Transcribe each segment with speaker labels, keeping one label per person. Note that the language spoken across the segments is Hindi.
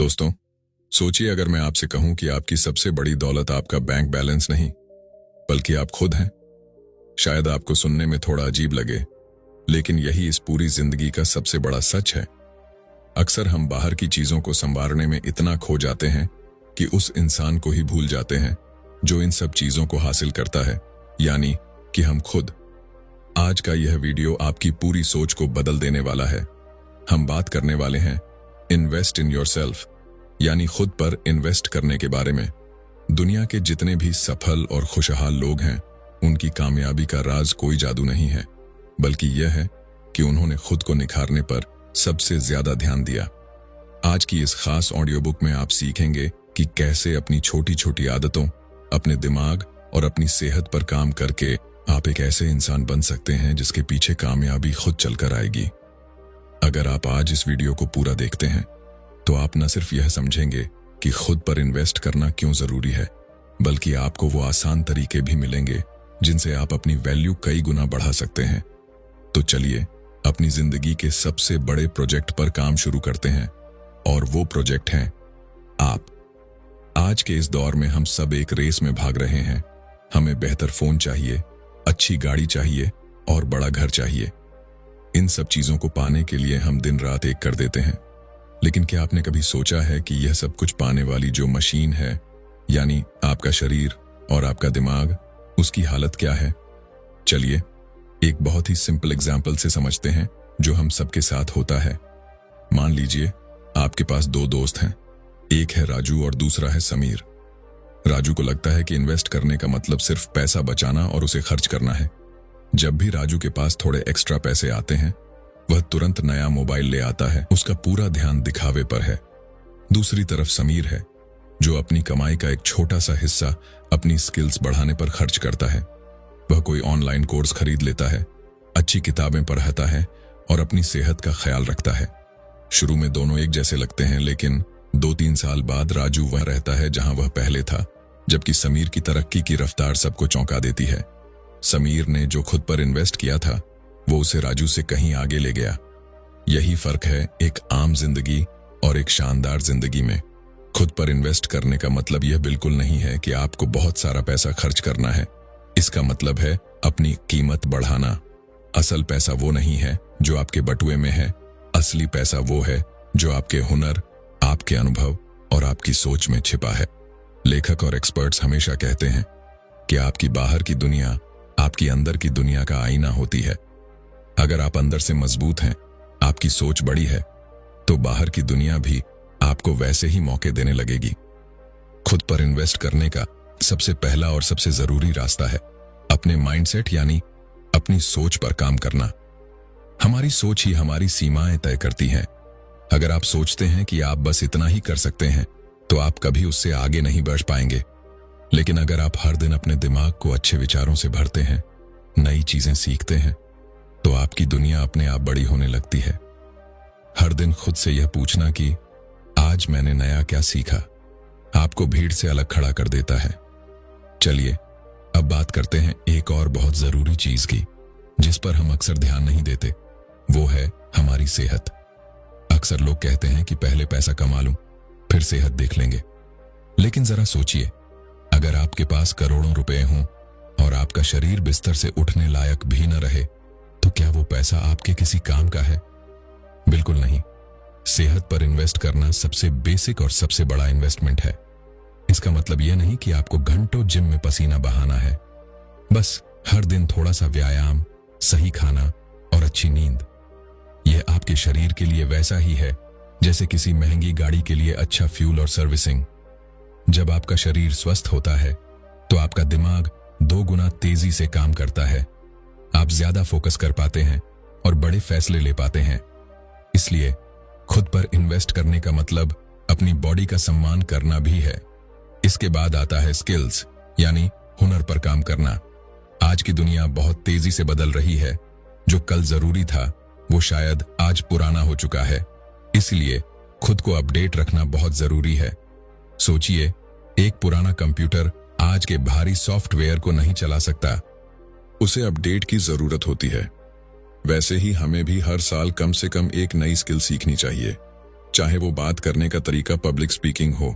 Speaker 1: दोस्तों, सोचिए अगर मैं आपसे कहूं कि आपकी सबसे बड़ी दौलत आपका बैंक बैलेंस नहीं, बल्कि आप खुद हैं। शायद आपको सुनने में थोड़ा अजीब लगे, लेकिन यही इस पूरी जिंदगी का सबसे बड़ा सच है। अक्सर हम बाहर की चीजों को संवारने में इतना खो जाते हैं कि उस इंसान को ही भूल जाते हैं जो इन सब चीजों को हासिल करता है, यानी कि हम खुद। आज का यह वीडियो आपकी पूरी सोच को बदल देने वाला है। हम बात करने वाले हैं इन्वेस्ट इन योरसेल्फ, यानी खुद पर इन्वेस्ट करने के बारे में। दुनिया के जितने भी सफल और खुशहाल लोग हैं, उनकी कामयाबी का राज कोई जादू नहीं है, बल्कि यह है कि उन्होंने खुद को निखारने पर सबसे ज्यादा ध्यान दिया। आज की इस खास ऑडियो बुक में आप सीखेंगे कि कैसे अपनी छोटी छोटी आदतों, अपने दिमाग और अपनी सेहत पर काम करके आप एक ऐसे इंसान बन सकते हैं जिसके पीछे कामयाबी खुद चलकर आएगी। अगर आप आज इस वीडियो को पूरा देखते हैं तो आप न सिर्फ यह समझेंगे कि खुद पर इन्वेस्ट करना क्यों जरूरी है, बल्कि आपको वो आसान तरीके भी मिलेंगे जिनसे आप अपनी वैल्यू कई गुना बढ़ा सकते हैं। तो चलिए अपनी जिंदगी के सबसे बड़े प्रोजेक्ट पर काम शुरू करते हैं, और वो प्रोजेक्ट हैं आप। आज के इस दौर में हम सब एक रेस में भाग रहे हैं। हमें बेहतर फोन चाहिए, अच्छी गाड़ी चाहिए और बड़ा घर चाहिए। इन सब चीजों को पाने के लिए हम दिन रात एक कर देते हैं। लेकिन क्या आपने कभी सोचा है कि यह सब कुछ पाने वाली जो मशीन है, यानी आपका शरीर और आपका दिमाग, उसकी हालत क्या है? चलिए एक बहुत ही सिंपल एग्जाम्पल से समझते हैं जो हम सबके साथ होता है। मान लीजिए आपके पास दो दोस्त हैं, एक है राजू और दूसरा है समीर। राजू को लगता है कि इन्वेस्ट करने का मतलब सिर्फ पैसा बचाना और उसे खर्च करना है। जब भी राजू के पास थोड़े एक्स्ट्रा पैसे आते हैं, वह तुरंत नया मोबाइल ले आता है। उसका पूरा ध्यान दिखावे पर है। दूसरी तरफ समीर है, जो अपनी कमाई का एक छोटा सा हिस्सा अपनी स्किल्स बढ़ाने पर खर्च करता है। वह कोई ऑनलाइन कोर्स खरीद लेता है, अच्छी किताबें पढ़ता है और अपनी सेहत का ख्याल रखता है। शुरू में दोनों एक जैसे लगते हैं, लेकिन 2-3 साल बाद राजू वह रहता है जहां वह पहले था, जबकि समीर की तरक्की की रफ्तार सबको चौंका देती है। समीर ने जो खुद पर इन्वेस्ट किया था, वो उसे राजू से कहीं आगे ले गया। यही फर्क है एक आम जिंदगी और एक शानदार जिंदगी में। खुद पर इन्वेस्ट करने का मतलब यह बिल्कुल नहीं है कि आपको बहुत सारा पैसा खर्च करना है। इसका मतलब है अपनी कीमत बढ़ाना। असल पैसा वो नहीं है जो आपके बटुए में है। असली पैसा वो है जो आपके हुनर, आपके अनुभव और आपकी सोच में छिपा है। लेखक और एक्सपर्ट्स हमेशा कहते हैं कि आपकी बाहर की दुनिया आपकी अंदर की दुनिया का आईना होती है। अगर आप अंदर से मजबूत हैं, आपकी सोच बड़ी है, तो बाहर की दुनिया भी आपको वैसे ही मौके देने लगेगी। खुद पर इन्वेस्ट करने का सबसे पहला और सबसे जरूरी रास्ता है अपने माइंडसेट, यानी अपनी सोच पर काम करना। हमारी सोच ही हमारी सीमाएं तय करती हैं। अगर आप सोचते हैं कि आप बस इतना ही कर सकते हैं, तो आप कभी उससे आगे नहीं बढ़ पाएंगे। लेकिन अगर आप हर दिन अपने दिमाग को अच्छे विचारों से भरते हैं, नई चीजें सीखते हैं, तो आपकी दुनिया अपने आप बड़ी होने लगती है। हर दिन खुद से यह पूछना कि आज मैंने नया क्या सीखा, आपको भीड़ से अलग खड़ा कर देता है। चलिए अब बात करते हैं एक और बहुत जरूरी चीज की, जिस पर हम अक्सर ध्यान नहीं देते। वो है हमारी सेहत। अक्सर लोग कहते हैं कि पहले पैसा कमा लूं, फिर सेहत देख लेंगे। लेकिन जरा सोचिए, अगर आपके पास करोड़ों रुपए हों और आपका शरीर बिस्तर से उठने लायक भी न रहे, तो क्या वो पैसा आपके किसी काम का है? बिल्कुल नहीं। सेहत पर इन्वेस्ट करना सबसे बेसिक और सबसे बड़ा इन्वेस्टमेंट है। इसका मतलब यह नहीं कि आपको घंटों जिम में पसीना बहाना है। बस हर दिन थोड़ा सा व्यायाम, सही खाना और अच्छी नींद। यह आपके शरीर के लिए वैसा ही है जैसे किसी महंगी गाड़ी के लिए अच्छा फ्यूल और सर्विसिंग। जब आपका शरीर स्वस्थ होता है, तो आपका दिमाग 2 गुना तेजी से काम करता है। आप ज्यादा फोकस कर पाते हैं और बड़े फैसले ले पाते हैं। इसलिए खुद पर इन्वेस्ट करने का मतलब अपनी बॉडी का सम्मान करना भी है। इसके बाद आता है स्किल्स, यानी हुनर पर काम करना। आज की दुनिया बहुत तेजी से बदल रही है। जो कल जरूरी था, वो शायद आज पुराना हो चुका है। इसलिए खुद को अपडेट रखना बहुत जरूरी है। सोचिए, एक पुराना कंप्यूटर आज के भारी सॉफ्टवेयर को नहीं चला सकता। उसे अपडेट की जरूरत होती है। वैसे ही हमें भी हर साल कम से कम एक नई स्किल सीखनी चाहिए। चाहे वो बात करने का तरीका पब्लिक स्पीकिंग हो,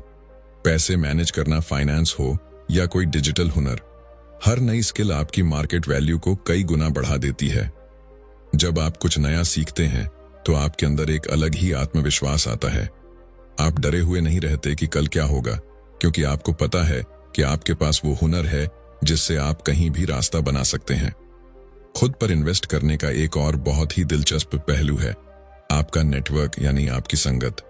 Speaker 1: पैसे मैनेज करना फाइनेंस हो या कोई डिजिटल हुनर। हर नई स्किल आपकी मार्केट वैल्यू को कई गुना बढ़ा देती है। जब आप कुछ नया सीखते हैं तो आपके अंदर एक अलग ही आत्मविश्वास आता है। आप डरे हुए नहीं रहते कि कल क्या होगा, क्योंकि आपको पता है कि आपके पास वो हुनर है जिससे आप कहीं भी रास्ता बना सकते हैं। खुद पर इन्वेस्ट करने का एक और बहुत ही दिलचस्प पहलू है आपका नेटवर्क, यानी आपकी संगत।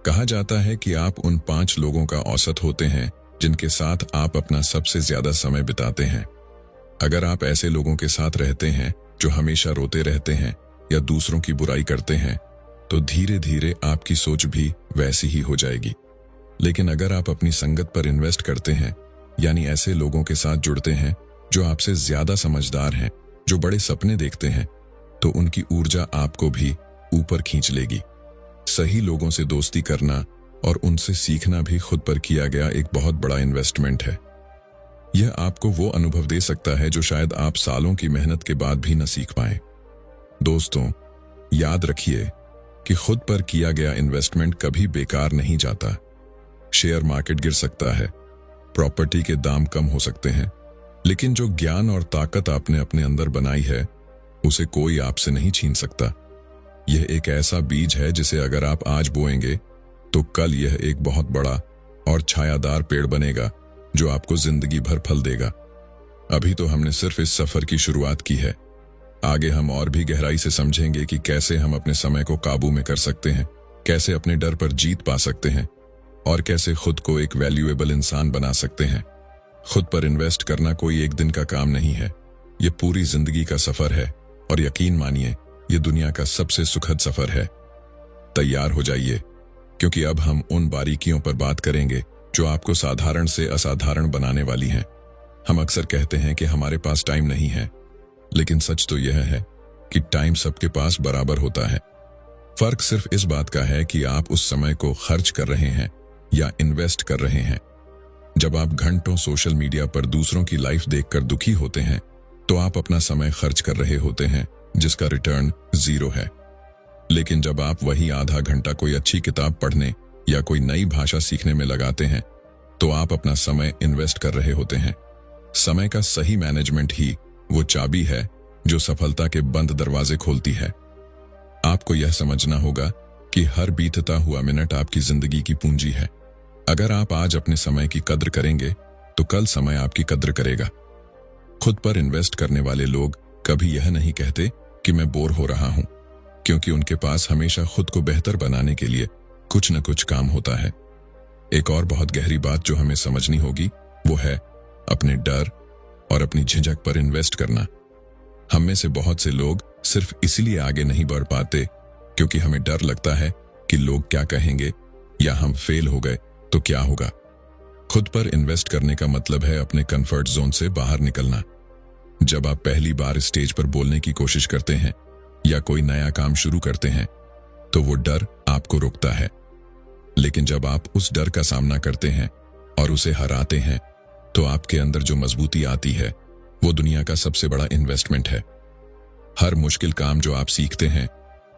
Speaker 1: कहा जाता है कि आप उन 5 लोगों का औसत होते हैं जिनके साथ आप अपना सबसे ज्यादा समय बिताते हैं। अगर आप ऐसे लोगों के साथ रहते हैं जो हमेशा रोते रहते हैं या दूसरों की बुराई करते हैं, तो धीरे धीरे आपकी सोच भी वैसी ही हो जाएगी। लेकिन अगर आप अपनी संगत पर इन्वेस्ट करते हैं, यानी ऐसे लोगों के साथ जुड़ते हैं जो आपसे ज्यादा समझदार हैं, जो बड़े सपने देखते हैं, तो उनकी ऊर्जा आपको भी ऊपर खींच लेगी। सही लोगों से दोस्ती करना और उनसे सीखना भी खुद पर किया गया एक बहुत बड़ा इन्वेस्टमेंट है। यह आपको वो अनुभव दे सकता है जो शायद आप सालों की मेहनत के बाद भी न सीख पाए। दोस्तों, याद रखिए कि खुद पर किया गया इन्वेस्टमेंट कभी बेकार नहीं जाता। शेयर मार्केट गिर सकता है, प्रॉपर्टी के दाम कम हो सकते हैं, लेकिन जो ज्ञान और ताकत आपने अपने अंदर बनाई है उसे कोई आपसे नहीं छीन सकता। यह एक ऐसा बीज है जिसे अगर आप आज बोएंगे तो कल यह एक बहुत बड़ा और छायादार पेड़ बनेगा जो आपको जिंदगी भर फल देगा। अभी तो हमने सिर्फ इस सफर की शुरुआत की है। आगे हम और भी गहराई से समझेंगे कि कैसे हम अपने समय को काबू में कर सकते हैं, कैसे अपने डर पर जीत पा सकते हैं और कैसे खुद को एक वैल्यूएबल इंसान बना सकते हैं। खुद पर इन्वेस्ट करना कोई एक दिन का काम नहीं है, ये पूरी जिंदगी का सफर है और यकीन मानिए ये दुनिया का सबसे सुखद सफर है। तैयार हो जाइए, क्योंकि अब हम उन बारीकियों पर बात करेंगे जो आपको साधारण से असाधारण बनाने वाली हैं। हम अक्सर कहते हैं कि हमारे पास टाइम नहीं है, लेकिन सच तो यह है कि टाइम सबके पास बराबर होता है। फर्क सिर्फ इस बात का है कि आप उस समय को खर्च कर रहे हैं या इन्वेस्ट कर रहे हैं। जब आप घंटों सोशल मीडिया पर दूसरों की लाइफ देखकर दुखी होते हैं, तो आप अपना समय खर्च कर रहे होते हैं जिसका रिटर्न 0 है। लेकिन जब आप वही आधा घंटा कोई अच्छी किताब पढ़ने या कोई नई भाषा सीखने में लगाते हैं, तो आप अपना समय इन्वेस्ट कर रहे होते हैं। समय का सही मैनेजमेंट ही वो चाबी है जो सफलता के बंद दरवाजे खोलती है। आपको यह समझना होगा कि हर बीतता हुआ मिनट आपकी जिंदगी की पूंजी है। अगर आप आज अपने समय की कद्र करेंगे तो कल समय आपकी कद्र करेगा। खुद पर इन्वेस्ट करने वाले लोग कभी यह नहीं कहते कि मैं बोर हो रहा हूं, क्योंकि उनके पास हमेशा खुद को बेहतर बनाने के लिए कुछ न कुछ काम होता है। एक और बहुत गहरी बात जो हमें समझनी होगी वो है अपने डर और अपनी झिझक पर इन्वेस्ट करना। हम में से बहुत से लोग सिर्फ इसलिए आगे नहीं बढ़ पाते क्योंकि हमें डर लगता है कि लोग क्या कहेंगे या हम फेल हो गए तो क्या होगा। खुद पर इन्वेस्ट करने का मतलब है अपने कंफर्ट जोन से बाहर निकलना। जब आप पहली बार स्टेज पर बोलने की कोशिश करते हैं या कोई नया काम शुरू करते हैं, तो वो डर आपको रोकता है। लेकिन जब आप उस डर का सामना करते हैं और उसे हराते हैं, तो आपके अंदर जो मजबूती आती है वो दुनिया का सबसे बड़ा इन्वेस्टमेंट है। हर मुश्किल काम जो आप सीखते हैं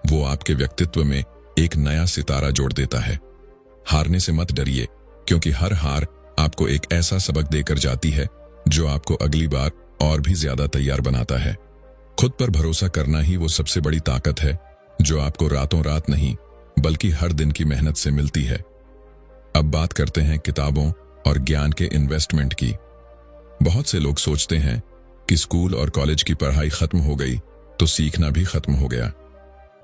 Speaker 1: वो आपके व्यक्तित्व में एक नया सितारा जोड़ देता है। हारने से मत डरिए, क्योंकि हर हार आपको एक ऐसा सबक देकर जाती है जो आपको अगली बार और भी ज्यादा तैयार बनाता है। खुद पर भरोसा करना ही वो सबसे बड़ी ताकत है जो आपको रातों रात नहीं बल्कि हर दिन की मेहनत से मिलती है। अब बात करते हैं किताबों और ज्ञान के इन्वेस्टमेंट की। बहुत से लोग सोचते हैं कि स्कूल और कॉलेज की पढ़ाई खत्म हो गई तो सीखना भी खत्म हो गया,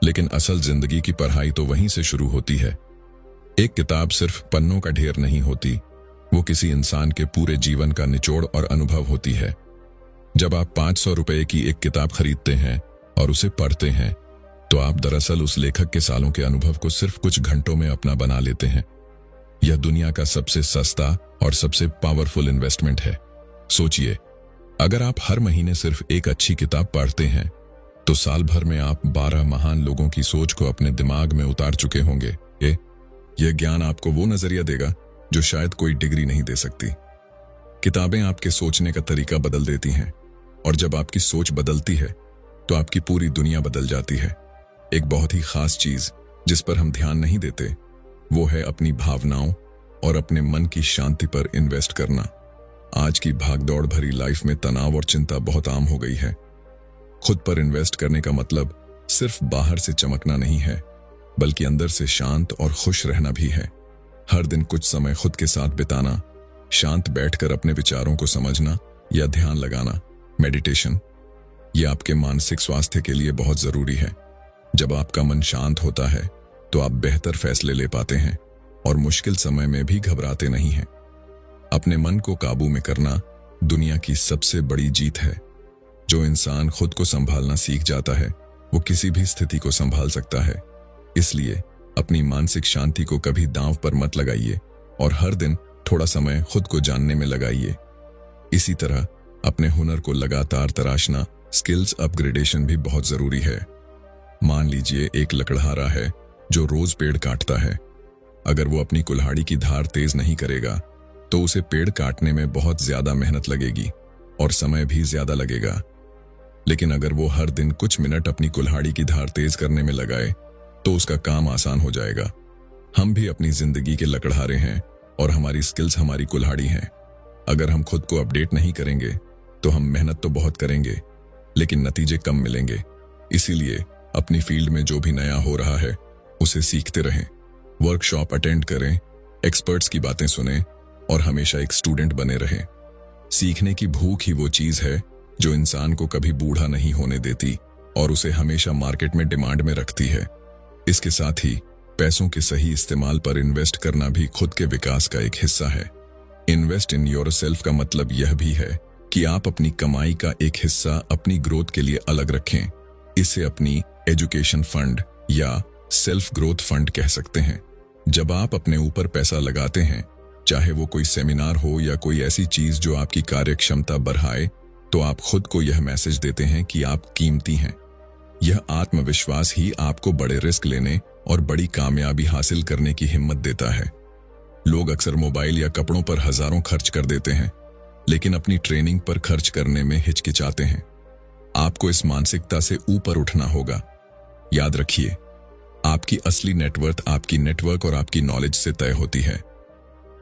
Speaker 1: लेकिन असल जिंदगी की पढ़ाई तो वहीं से शुरू होती है। एक किताब सिर्फ पन्नों का ढेर नहीं होती, वो किसी इंसान के पूरे जीवन का निचोड़ और अनुभव होती है। जब आप 500 रुपए की एक किताब खरीदते हैं और उसे पढ़ते हैं, तो आप दरअसल उस लेखक के सालों के अनुभव को सिर्फ कुछ घंटों में अपना बना लेते हैं। यह दुनिया का सबसे सस्ता और सबसे पावरफुल इन्वेस्टमेंट है। सोचिए, अगर आप हर महीने सिर्फ एक अच्छी किताब पढ़ते हैं, तो साल भर में आप 12 महान लोगों की सोच को अपने दिमाग में उतार चुके होंगे। यह ज्ञान आपको वो नजरिया देगा जो शायद कोई डिग्री नहीं दे सकती। किताबें आपके सोचने का तरीका बदल देती हैं, और जब आपकी सोच बदलती है तो आपकी पूरी दुनिया बदल जाती है। एक बहुत ही खास चीज जिस पर हम ध्यान नहीं देते वो है अपनी भावनाओं और अपने मन की शांति पर इन्वेस्ट करना। आज की भागदौड़ भरी लाइफ में तनाव और चिंता बहुत आम हो गई है। खुद पर इन्वेस्ट करने का मतलब सिर्फ बाहर से चमकना नहीं है, बल्कि अंदर से शांत और खुश रहना भी है। हर दिन कुछ समय खुद के साथ बिताना, शांत बैठकर अपने विचारों को समझना या ध्यान लगाना, मेडिटेशन, ये आपके मानसिक स्वास्थ्य के लिए बहुत जरूरी है। जब आपका मन शांत होता है तो आप बेहतर फैसले ले पाते हैं और मुश्किल समय में भी घबराते नहीं हैं। अपने मन को काबू में करना दुनिया की सबसे बड़ी जीत है। जो इंसान खुद को संभालना सीख जाता है वो किसी भी स्थिति को संभाल सकता है। इसलिए अपनी मानसिक शांति को कभी दांव पर मत लगाइए और हर दिन थोड़ा समय खुद को जानने में लगाइए। इसी तरह अपने हुनर को लगातार तराशना, स्किल्स अपग्रेडेशन भी बहुत जरूरी है। मान लीजिए एक लकड़हारा है जो रोज पेड़ काटता है। अगर वो अपनी कुल्हाड़ी की धार तेज नहीं करेगा तो उसे पेड़ काटने में बहुत ज्यादा मेहनत लगेगी और समय भी ज्यादा लगेगा। लेकिन अगर वो हर दिन कुछ मिनट अपनी कुल्हाड़ी की धार तेज करने में लगाए तो उसका काम आसान हो जाएगा। हम भी अपनी जिंदगी के लकड़हारे हैं और हमारी स्किल्स हमारी कुल्हाड़ी हैं। अगर हम खुद को अपडेट नहीं करेंगे तो हम मेहनत तो बहुत करेंगे लेकिन नतीजे कम मिलेंगे। इसीलिए अपनी फील्ड में जो भी नया हो रहा है उसे सीखते रहें, वर्कशॉप अटेंड करें, एक्सपर्ट्स की बातें सुनें और हमेशा एक स्टूडेंट बने रहें। सीखने की भूख ही वो चीज है जो इंसान को कभी बूढ़ा नहीं होने देती और उसे हमेशा मार्केट में डिमांड में रखती है। इसके साथ ही पैसों के सही इस्तेमाल पर इन्वेस्ट करना भी खुद के विकास का एक हिस्सा है। इन्वेस्ट इन योरसेल्फ का मतलब यह भी है कि आप अपनी कमाई का एक हिस्सा अपनी ग्रोथ के लिए अलग रखें। इसे अपनी एजुकेशन फंड या सेल्फ ग्रोथ फंड कह सकते हैं। जब आप अपने ऊपर पैसा लगाते हैं, चाहे वो कोई सेमिनार हो या कोई ऐसी चीज जो आपकी कार्यक्षमता बढ़ाए, तो आप खुद को यह मैसेज देते हैं कि आप कीमती हैं। यह आत्मविश्वास ही आपको बड़े रिस्क लेने और बड़ी कामयाबी हासिल करने की हिम्मत देता है। लोग अक्सर मोबाइल या कपड़ों पर हजारों खर्च कर देते हैं, लेकिन अपनी ट्रेनिंग पर खर्च करने में हिचकिचाते हैं। आपको इस मानसिकता से ऊपर उठना होगा। याद रखिए, आपकी असली नेटवर्थ आपकी नेटवर्क और आपकी नॉलेज से तय होती है।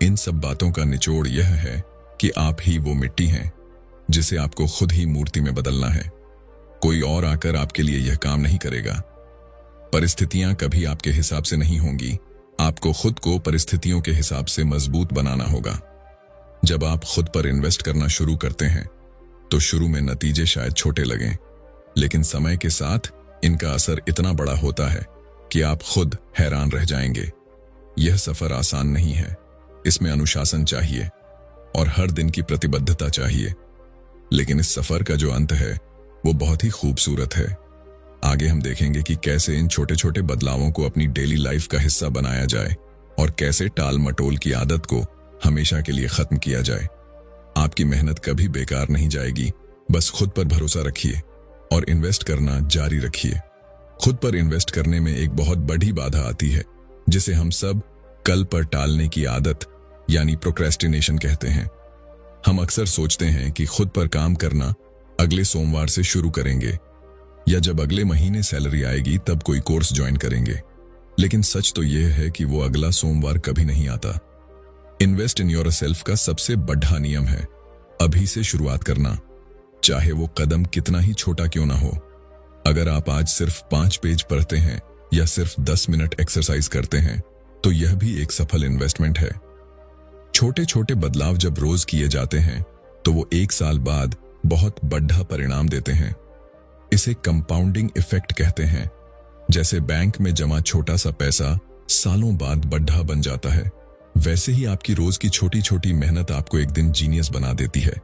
Speaker 1: इन सब बातों का निचोड़ यह है कि आप ही वो मिट्टी हैं जिसे आपको खुद ही मूर्ति में बदलना है। कोई और आकर आपके लिए यह काम नहीं करेगा। परिस्थितियां कभी आपके हिसाब से नहीं होंगी। आपको खुद को परिस्थितियों के हिसाब से मजबूत बनाना होगा। जब आप खुद पर इन्वेस्ट करना शुरू करते हैं तो शुरू में नतीजे शायद छोटे लगें, लेकिन समय के साथ इनका असर इतना बड़ा होता है कि आप खुद हैरान रह जाएंगे। यह सफर आसान नहीं है, इसमें अनुशासन चाहिए और हर दिन की प्रतिबद्धता चाहिए। लेकिन इस सफर का जो अंत है वो बहुत ही खूबसूरत है। आगे हम देखेंगे कि कैसे इन छोटे छोटे बदलावों को अपनी डेली लाइफ का हिस्सा बनाया जाए और कैसे टाल मटोल की आदत को हमेशा के लिए खत्म किया जाए। आपकी मेहनत कभी बेकार नहीं जाएगी। बस खुद पर भरोसा रखिए और इन्वेस्ट करना जारी रखिए। खुद पर इन्वेस्ट करने में एक बहुत बड़ी बाधा आती है जिसे हम सब कल पर टालने की आदत यानी प्रोक्रेस्टिनेशन कहते हैं। हम अक्सर सोचते हैं कि खुद पर काम करना अगले सोमवार से शुरू करेंगे या जब अगले महीने सैलरी आएगी तब कोई कोर्स ज्वाइन करेंगे। लेकिन सच तो यह है कि वो अगला सोमवार कभी नहीं आता। इन्वेस्ट इन योरसेल्फ का सबसे बड़ा नियम है अभी से शुरुआत करना, चाहे वो कदम कितना ही छोटा क्यों ना हो। अगर आप आज सिर्फ 5 पेज पढ़ते हैं या सिर्फ 10 मिनट एक्सरसाइज करते हैं तो यह भी एक सफल इन्वेस्टमेंट है। छोटे छोटे बदलाव जब रोज किए जाते हैं तो वो 1 साल बाद बहुत बड़ा परिणाम देते हैं। इसे कंपाउंडिंग इफेक्ट कहते हैं। जैसे बैंक में जमा छोटा सा पैसा सालों बाद बड़ा बन जाता है, वैसे ही आपकी रोज की छोटी छोटी मेहनत आपको एक दिन जीनियस बना देती है।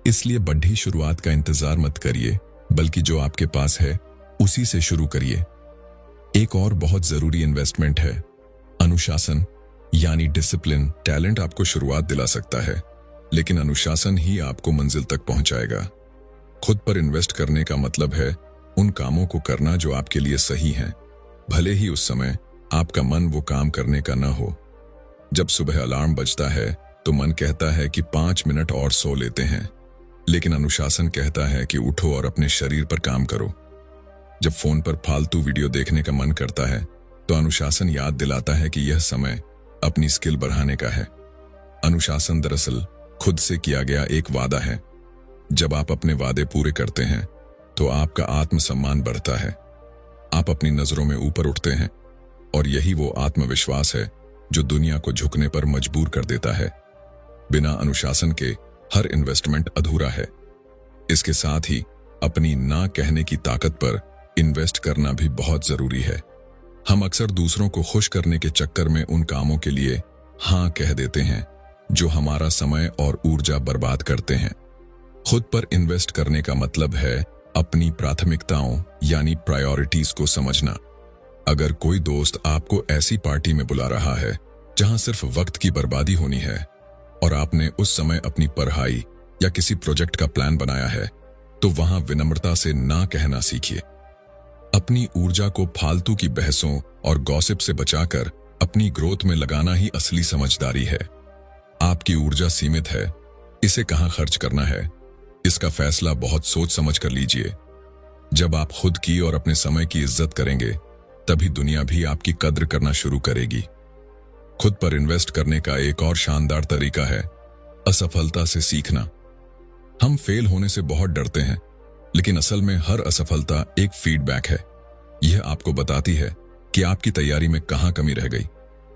Speaker 1: इसलिए बड़ी शुरुआत का इंतजार मत करिए, बल्कि जो आपके पास है उसी से शुरू करिए। एक और बहुत जरूरी इन्वेस्टमेंट है अनुशासन यानी डिसिप्लिन। टैलेंट आपको शुरुआत दिला सकता है, लेकिन अनुशासन ही आपको मंजिल तक पहुंचाएगा। खुद पर इन्वेस्ट करने का मतलब है उन कामों को करना जो आपके लिए सही हैं, भले ही उस समय आपका मन वो काम करने का न हो। जब सुबह अलार्म बजता है तो मन कहता है कि 5 मिनट और सो लेते हैं, लेकिन अनुशासन कहता है कि उठो और अपने शरीर पर काम करो। जब फोन पर फालतू वीडियो देखने का मन करता है तो अनुशासन याद दिलाता है कि यह समय अपनी स्किल बढ़ाने का है। अनुशासन दरअसल खुद से किया गया एक वादा है। जब आप अपने वादे पूरे करते हैं तो आपका आत्मसम्मान बढ़ता है, आप अपनी नजरों में ऊपर उठते हैं, और यही वो आत्मविश्वास है जो दुनिया को झुकने पर मजबूर कर देता है। बिना अनुशासन के हर इन्वेस्टमेंट अधूरा है। इसके साथ ही अपनी ना कहने की ताकत पर इन्वेस्ट करना भी बहुत जरूरी है। हम अक्सर दूसरों को खुश करने के चक्कर में उन कामों के लिए हाँ कह देते हैं जो हमारा समय और ऊर्जा बर्बाद करते हैं। खुद पर इन्वेस्ट करने का मतलब है अपनी प्राथमिकताओं यानी प्रायोरिटीज को समझना। अगर कोई दोस्त आपको ऐसी पार्टी में बुला रहा है जहां सिर्फ वक्त की बर्बादी होनी है और आपने उस समय अपनी पढ़ाई या किसी प्रोजेक्ट का प्लान बनाया है, तो वहां विनम्रता से ना कहना सीखिए। अपनी ऊर्जा को फालतू की बहसों और गॉसिप से बचाकर अपनी ग्रोथ में लगाना ही असली समझदारी है। आपकी ऊर्जा सीमित है, इसे कहां खर्च करना है, इसका फैसला बहुत सोच समझ कर लीजिए। जब आप खुद की और अपने समय की इज्जत करेंगे, तभी दुनिया भी आपकी कद्र करना शुरू करेगी। खुद पर इन्वेस्ट करने का एक और शानदार तरीका है असफलता से सीखना। हम फेल होने से बहुत डरते हैं, लेकिन असल में हर असफलता एक फीडबैक है। यह आपको बताती है कि आपकी तैयारी में कहां कमी रह गई।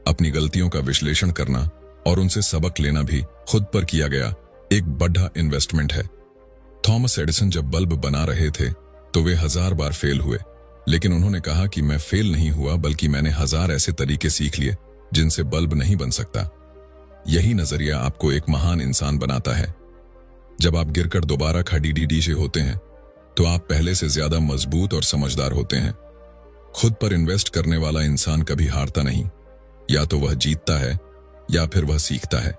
Speaker 1: अपनी गलतियों का विश्लेषण करना और उनसे सबक लेना भी खुद पर किया गया एक बड़ा इन्वेस्टमेंट है। थॉमस एडिसन जब बल्ब बना रहे थे तो वे 1000 बार फेल हुए, लेकिन उन्होंने कहा कि मैं फेल नहीं हुआ, बल्कि मैंने 1000 ऐसे तरीके सीख लिए जिनसे बल्ब नहीं बन सकता। यही नजरिया आपको एक महान इंसान बनाता है। जब आप गिरकर दोबारा खड़ी से होते हैं तो आप पहले से ज्यादा मजबूत और समझदार होते हैं। खुद पर इन्वेस्ट करने वाला इंसान कभी हारता नहीं। या तो वह जीतता है या फिर वह सीखता है।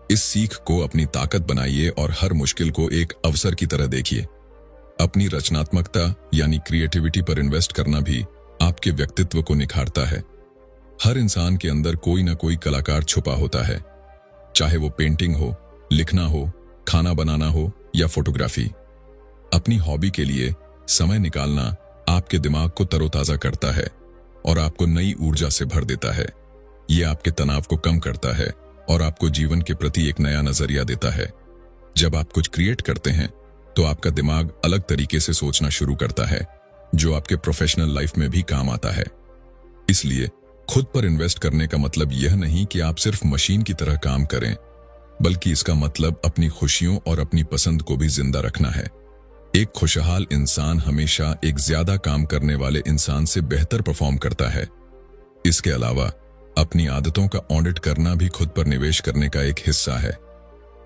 Speaker 1: इस सीख को अपनी ताकत बनाइए और हर मुश्किल को एक अवसर की तरह देखिए। अपनी रचनात्मकता यानी क्रिएटिविटी पर इन्वेस्ट करना भी आपके व्यक्तित्व को निखारता है। हर इंसान के अंदर कोई ना कोई कलाकार छुपा होता है, चाहे वो पेंटिंग हो, लिखना हो, खाना बनाना हो या फोटोग्राफी। अपनी हॉबी के लिए समय निकालना आपके दिमाग को तरोताजा करता है और आपको नई ऊर्जा से भर देता है। ये आपके तनाव को कम करता है और आपको जीवन के प्रति एक नया नजरिया देता है। जब आप कुछ क्रिएट करते हैं तो आपका दिमाग अलग तरीके से सोचना शुरू करता है, जो आपके प्रोफेशनल लाइफ में भी काम आता है। इसलिए खुद पर इन्वेस्ट करने का मतलब यह नहीं कि आप सिर्फ मशीन की तरह काम करें, बल्कि इसका मतलब अपनी खुशियों और अपनी पसंद को भी जिंदा रखना है। एक खुशहाल इंसान हमेशा एक ज्यादा काम करने वाले इंसान से बेहतर परफॉर्म करता है। इसके अलावा अपनी आदतों का ऑडिट करना भी खुद पर निवेश करने का एक हिस्सा है।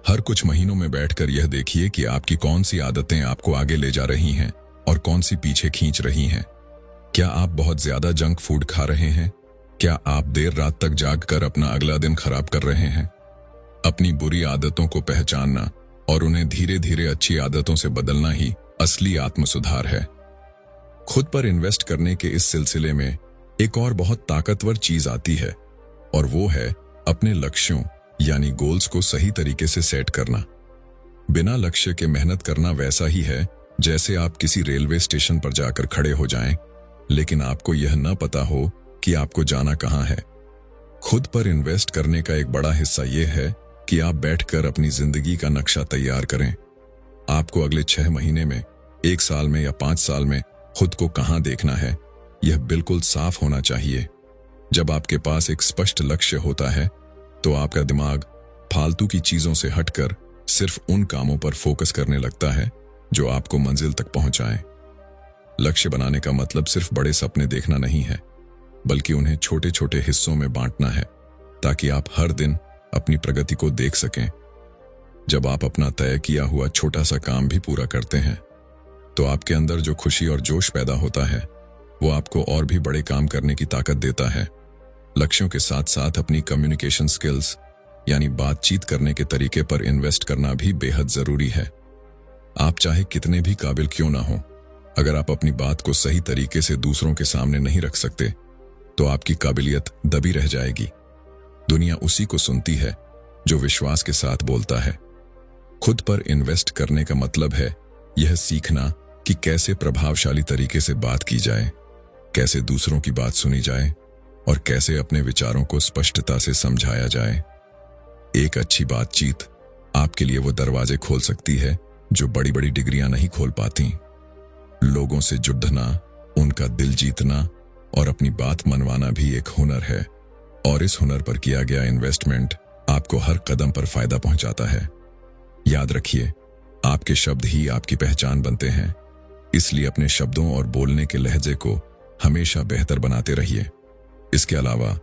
Speaker 1: हर कुछ महीनों में बैठकर यह देखिए कि आपकी कौन सी आदतें आपको आगे ले जा रही हैं और कौन सी पीछे खींच रही हैं। क्या आप बहुत ज्यादा जंक फूड खा रहे हैं? क्या आप देर रात तक जागकर अपना अगला दिन खराब कर रहे हैं? अपनी बुरी आदतों को पहचानना और उन्हें धीरे धीरे अच्छी आदतों से बदलना ही असली आत्मसुधार है। खुद पर इन्वेस्ट करने के इस सिलसिले में एक और बहुत ताकतवर चीज आती है, और वो है अपने लक्ष्यों यानी गोल्स को सही तरीके से सेट करना। बिना लक्ष्य के मेहनत करना वैसा ही है जैसे आप किसी रेलवे स्टेशन पर जाकर खड़े हो जाएं, लेकिन आपको यह न पता हो कि आपको जाना कहां है। खुद पर इन्वेस्ट करने का एक बड़ा हिस्सा यह है कि आप बैठकर अपनी जिंदगी का नक्शा तैयार करें। आपको अगले 6 महीने में, 1 साल में या 5 साल में खुद को कहां देखना है, यह बिल्कुल साफ होना चाहिए। जब आपके पास एक स्पष्ट लक्ष्य होता है तो आपका दिमाग फालतू की चीजों से हटकर सिर्फ उन कामों पर फोकस करने लगता है जो आपको मंजिल तक पहुंचाएं। लक्ष्य बनाने का मतलब सिर्फ बड़े सपने देखना नहीं है, बल्कि उन्हें छोटे छोटे हिस्सों में बांटना है ताकि आप हर दिन अपनी प्रगति को देख सकें। जब आप अपना तय किया हुआ छोटा सा काम भी पूरा करते हैं तो आपके अंदर जो खुशी और जोश पैदा होता है वो आपको और भी बड़े काम करने की ताकत देता है। लक्ष्यों के साथ साथ अपनी कम्युनिकेशन स्किल्स यानी बातचीत करने के तरीके पर इन्वेस्ट करना भी बेहद जरूरी है। आप चाहे कितने भी काबिल क्यों ना हो, अगर आप अपनी बात को सही तरीके से दूसरों के सामने नहीं रख सकते तो आपकी काबिलियत दबी रह जाएगी। दुनिया उसी को सुनती है जो विश्वास के साथ बोलता है। खुद पर इन्वेस्ट करने का मतलब है यह सीखना कि कैसे प्रभावशाली तरीके से बात की जाए, कैसे दूसरों की बात सुनी जाए और कैसे अपने विचारों को स्पष्टता से समझाया जाए। एक अच्छी बातचीत आपके लिए वो दरवाजे खोल सकती है जो बड़ी बड़ी डिग्रियां नहीं खोल पाती। लोगों से जुड़ना, उनका दिल जीतना और अपनी बात मनवाना भी एक हुनर है, और इस हुनर पर किया गया इन्वेस्टमेंट आपको हर कदम पर फायदा पहुंचाता है। याद रखिए, आपके शब्द ही आपकी पहचान बनते हैं, इसलिए अपने शब्दों और बोलने के लहजे को हमेशा बेहतर बनाते रहिए। इसके अलावा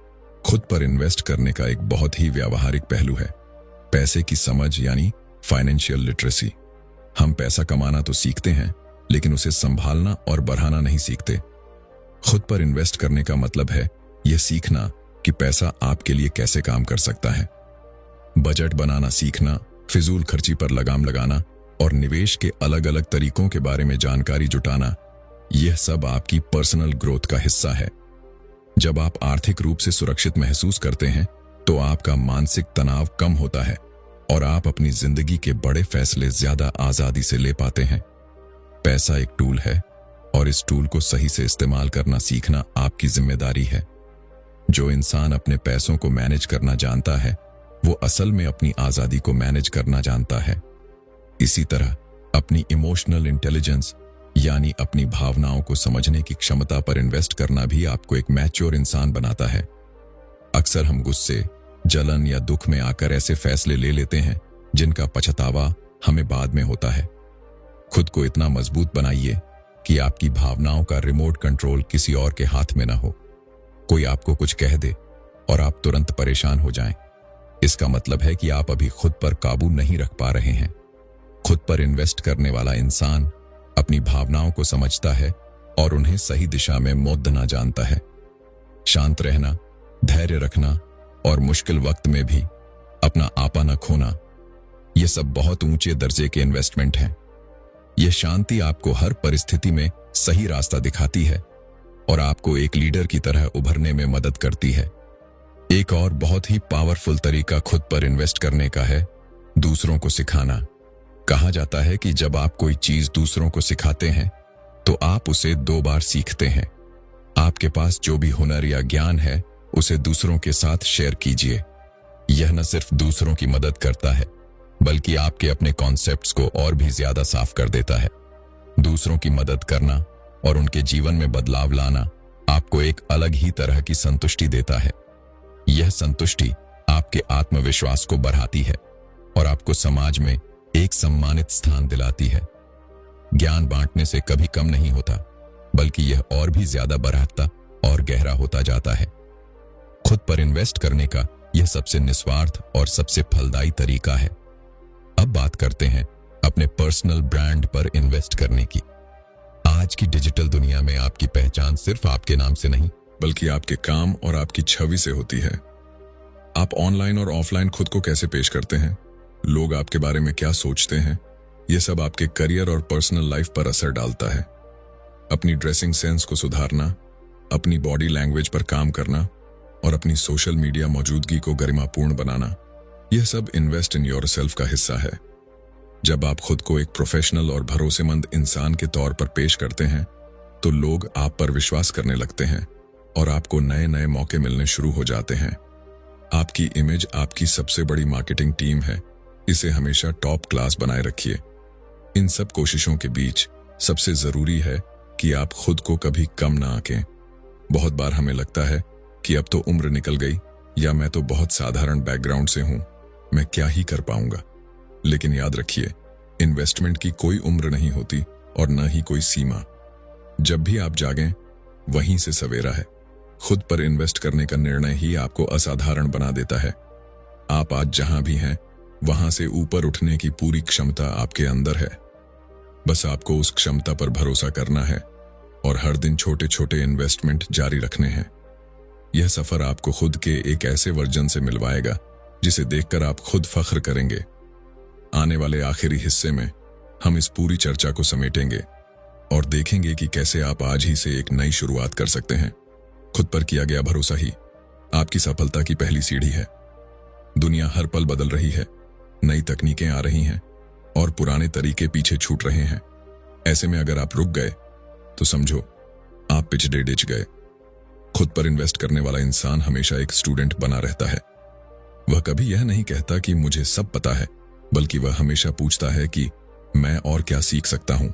Speaker 1: खुद पर इन्वेस्ट करने का एक बहुत ही व्यावहारिक पहलू है पैसे की समझ, यानी फाइनेंशियल लिटरेसी। हम पैसा कमाना तो सीखते हैं, लेकिन उसे संभालना और बढ़ाना नहीं सीखते। खुद पर इन्वेस्ट करने का मतलब है यह सीखना कि पैसा आपके लिए कैसे काम कर सकता है। बजट बनाना सीखना, फिजूल खर्ची पर लगाम लगाना और निवेश के अलग अलग तरीकों के बारे में जानकारी जुटाना, यह सब आपकी पर्सनल ग्रोथ का हिस्सा है। जब आप आर्थिक रूप से सुरक्षित महसूस करते हैं तो आपका मानसिक तनाव कम होता है और आप अपनी जिंदगी के बड़े फैसले ज्यादा आजादी से ले पाते हैं। पैसा एक टूल है और इस टूल को सही से इस्तेमाल करना सीखना आपकी जिम्मेदारी है। जो इंसान अपने पैसों को मैनेज करना जानता है, वो असल में अपनी आजादी को मैनेज करना जानता है। इसी तरह अपनी इमोशनल इंटेलिजेंस, यानी अपनी भावनाओं को समझने की क्षमता पर इन्वेस्ट करना भी आपको एक मैच्योर इंसान बनाता है। अक्सर हम गुस्से, जलन या दुख में आकर ऐसे फैसले ले लेते हैं जिनका पछतावा हमें बाद में होता है। खुद को इतना मजबूत बनाइए कि आपकी भावनाओं का रिमोट कंट्रोल किसी और के हाथ में ना हो। कोई आपको कुछ कह दे और आप तुरंत परेशान हो जाएं, इसका मतलब है कि आप अभी खुद पर काबू नहीं रख पा रहे हैं। खुद पर इन्वेस्ट करने वाला इंसान अपनी भावनाओं को समझता है और उन्हें सही दिशा में मोड़ना जानता है। शांत रहना, धैर्य रखना और मुश्किल वक्त में भी अपना आपा न खोना, ये सब बहुत ऊंचे दर्जे के इन्वेस्टमेंट हैं। यह शांति आपको हर परिस्थिति में सही रास्ता दिखाती है और आपको एक लीडर की तरह उभरने में मदद करती है। एक और बहुत ही पावरफुल तरीका खुद पर इन्वेस्ट करने का है दूसरों को सिखाना। कहा जाता है कि जब आप कोई चीज दूसरों को सिखाते हैं तो आप उसे 2 बार सीखते हैं। आपके पास जो भी हुनर या ज्ञान है उसे दूसरों के साथ शेयर कीजिए। यह न सिर्फ दूसरों की मदद करता है, बल्कि आपके अपने कॉन्सेप्ट्स को और भी ज्यादा साफ कर देता है। दूसरों की मदद करना और उनके जीवन में बदलाव लाना आपको एक अलग ही तरह की संतुष्टि देता है। यह संतुष्टि आपके आत्मविश्वास को बढ़ाती है और आपको समाज में एक सम्मानित स्थान दिलाती है। ज्ञान बांटने से कभी कम नहीं होता, बल्कि यह और भी ज्यादा बढ़ता और गहरा होता जाता है। खुद पर इन्वेस्ट करने का यह सबसे निस्वार्थ और सबसे फलदायी तरीका है। अब बात करते हैं अपने पर्सनल ब्रांड पर इन्वेस्ट करने की। आज की डिजिटल दुनिया में आपकी पहचान सिर्फ आपके नाम से नहीं, बल्कि आपके काम और आपकी छवि से होती है। आप ऑनलाइन और ऑफलाइन खुद को कैसे पेश करते हैं, लोग आपके बारे में क्या सोचते हैं, यह सब आपके करियर और पर्सनल लाइफ पर असर डालता है। अपनी ड्रेसिंग सेंस को सुधारना, अपनी बॉडी लैंग्वेज पर काम करना और अपनी सोशल मीडिया मौजूदगी को गरिमापूर्ण बनाना, यह सब इन्वेस्ट इन योरसेल्फ का हिस्सा है। जब आप खुद को एक प्रोफेशनल और भरोसेमंद इंसान के तौर पर पेश करते हैं तो लोग आप पर विश्वास करने लगते हैं और आपको नए नए मौके मिलने शुरू हो जाते हैं। आपकी इमेज आपकी सबसे बड़ी मार्केटिंग टीम है, इसे हमेशा टॉप क्लास बनाए रखिए। इन सब कोशिशों के बीच सबसे जरूरी है कि आप खुद को कभी कम ना आंकें। बहुत बार हमें लगता है कि अब तो उम्र निकल गई या मैं तो बहुत साधारण बैकग्राउंड से हूं, मैं क्या ही कर पाऊंगा। लेकिन याद रखिए, इन्वेस्टमेंट की कोई उम्र नहीं होती और न ही कोई सीमा। जब भी आप जागें, वहीं से सवेरा है। खुद पर इन्वेस्ट करने का निर्णय ही आपको असाधारण बना देता है। आप आज जहां भी हैं, वहां से ऊपर उठने की पूरी क्षमता आपके अंदर है। बस आपको उस क्षमता पर भरोसा करना है और हर दिन छोटे छोटे इन्वेस्टमेंट जारी रखने हैं। यह सफर आपको खुद के एक ऐसे वर्जन से मिलवाएगा जिसे देखकर आप खुद फख्र करेंगे। आने वाले आखिरी हिस्से में हम इस पूरी चर्चा को समेटेंगे और देखेंगे कि कैसे आप आज ही से एक नई शुरुआत कर सकते हैं। खुद पर किया गया भरोसा ही आपकी सफलता की पहली सीढ़ी है। दुनिया हर पल बदल रही है, नई तकनीकें आ रही हैं और पुराने तरीके पीछे छूट रहे हैं। ऐसे में अगर आप रुक गए तो समझो आप पिछड़े डिच गए। खुद पर इन्वेस्ट करने वाला इंसान हमेशा एक स्टूडेंट बना रहता है। वह कभी यह नहीं कहता कि मुझे सब पता है, बल्कि वह हमेशा पूछता है कि मैं और क्या सीख सकता हूं।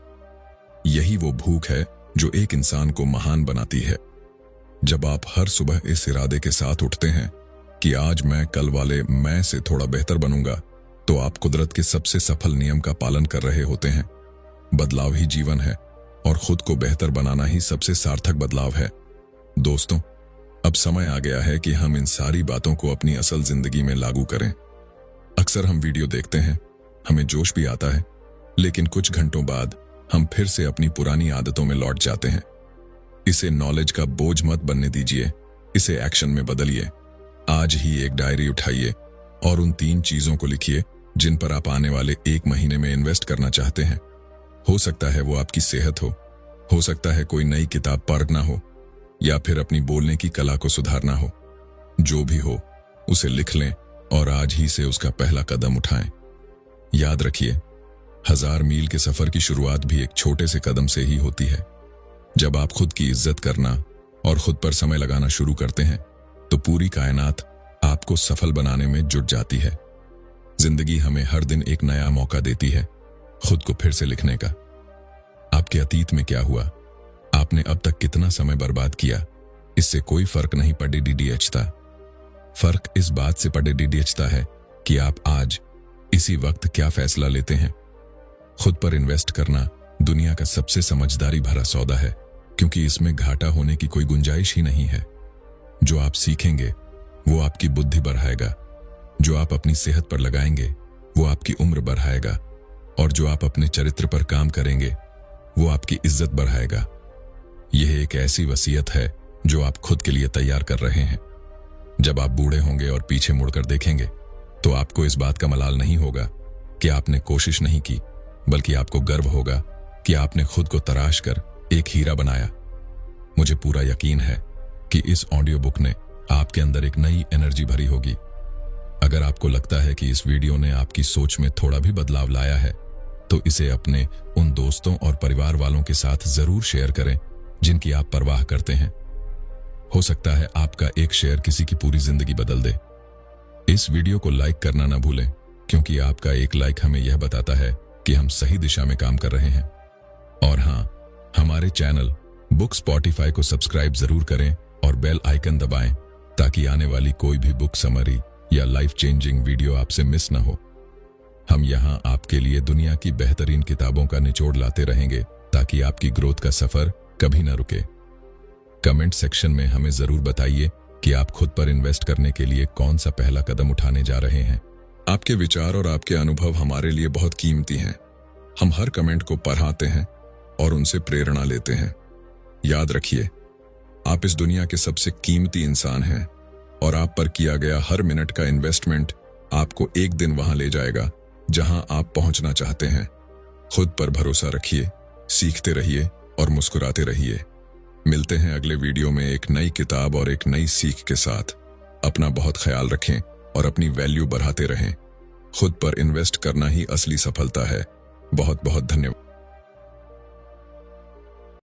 Speaker 1: यही वो भूख है जो एक इंसान को महान बनाती है। जब आप हर सुबह इस इरादे के साथ उठते हैं कि आज मैं कल वाले मैं से थोड़ा बेहतर बनूंगा, तो आप कुदरत के सबसे सफल नियम का पालन कर रहे होते हैं। बदलाव ही जीवन है और खुद को बेहतर बनाना ही सबसे सार्थक बदलाव है। दोस्तों, अब समय आ गया है कि हम इन सारी बातों को अपनी असल जिंदगी में लागू करें। अक्सर हम वीडियो देखते हैं, हमें जोश भी आता है, लेकिन कुछ घंटों बाद हम फिर से अपनी पुरानी आदतों में लौट जाते हैं। इसे नॉलेज का बोझ मत बनने दीजिए, इसे एक्शन में बदलिए। आज ही एक डायरी उठाइए और उन 3 चीजों को लिखिए जिन पर आप आने वाले 1 महीने में इन्वेस्ट करना चाहते हैं। हो सकता है वो आपकी सेहत हो सकता है कोई नई किताब पढ़ना हो, या फिर अपनी बोलने की कला को सुधारना हो। जो भी हो, उसे लिख लें और आज ही से उसका पहला कदम उठाएं। याद रखिए, 1000 मील के सफर की शुरुआत भी एक छोटे से कदम से ही होती है। जब आप खुद की इज्जत करना और खुद पर समय लगाना शुरू करते हैं, तो पूरी कायनात आपको सफल बनाने में जुट जाती है। जिंदगी हमें हर दिन एक नया मौका देती है खुद को फिर से लिखने का। आपके अतीत में क्या हुआ, आपने अब तक कितना समय बर्बाद किया, इससे कोई फर्क नहीं पड़ता। फर्क इस बात से पड़ता है कि आप आज इसी वक्त क्या फैसला लेते हैं। खुद पर इन्वेस्ट करना दुनिया का सबसे समझदारी भरा सौदा है, क्योंकि इसमें घाटा होने की कोई गुंजाइश ही नहीं है। जो आप सीखेंगे वो आपकी बुद्धि बढ़ाएगा, जो आप अपनी सेहत पर लगाएंगे वो आपकी उम्र बढ़ाएगा, और जो आप अपने चरित्र पर काम करेंगे वो आपकी इज्जत बढ़ाएगा। यह एक ऐसी वसीयत है जो आप खुद के लिए तैयार कर रहे हैं। जब आप बूढ़े होंगे और पीछे मुड़कर देखेंगे, तो आपको इस बात का मलाल नहीं होगा कि आपने कोशिश नहीं की, बल्कि आपको गर्व होगा कि आपने खुद को तराश कर एक हीरा बनाया। मुझे पूरा यकीन है कि इस ऑडियो बुक ने आपके अंदर एक नई एनर्जी भरी होगी। अगर आपको लगता है कि इस वीडियो ने आपकी सोच में थोड़ा भी बदलाव लाया है, तो इसे अपने उन दोस्तों और परिवार वालों के साथ जरूर शेयर करें जिनकी आप परवाह करते हैं। हो सकता है आपका एक शेयर किसी की पूरी जिंदगी बदल दे। इस वीडियो को लाइक करना ना भूलें, क्योंकि आपका एक लाइक हमें यह बताता है कि हम सही दिशा में काम कर रहे हैं। और हाँ, हमारे चैनल बुक स्पॉटिफाई को सब्सक्राइब जरूर करें और बेल आइकन दबाएं, ताकि आने वाली कोई भी बुक समरी या लाइफ चेंजिंग वीडियो आपसे मिस ना हो। हम यहाँ आपके लिए दुनिया की बेहतरीन किताबों का निचोड़ लाते रहेंगे, ताकि आपकी ग्रोथ का सफर कभी ना रुके। कमेंट सेक्शन में हमें जरूर बताइए कि आप खुद पर इन्वेस्ट करने के लिए कौन सा पहला कदम उठाने जा रहे हैं। आपके विचार और आपके अनुभव हमारे लिए बहुत कीमती हैं। हम हर कमेंट को पढ़ाते हैं और उनसे प्रेरणा लेते हैं। याद रखिए, आप इस दुनिया के सबसे कीमती इंसान हैं, और आप पर किया गया हर मिनट का इन्वेस्टमेंट आपको एक दिन वहां ले जाएगा जहां आप पहुंचना चाहते हैं। खुद पर भरोसा रखिए, सीखते रहिए और मुस्कुराते रहिए। मिलते हैं अगले वीडियो में एक नई किताब और एक नई सीख के साथ। अपना बहुत ख्याल रखें और अपनी वैल्यू बढ़ाते रहें। खुद पर इन्वेस्ट करना ही असली सफलता है। बहुत बहुत धन्यवाद।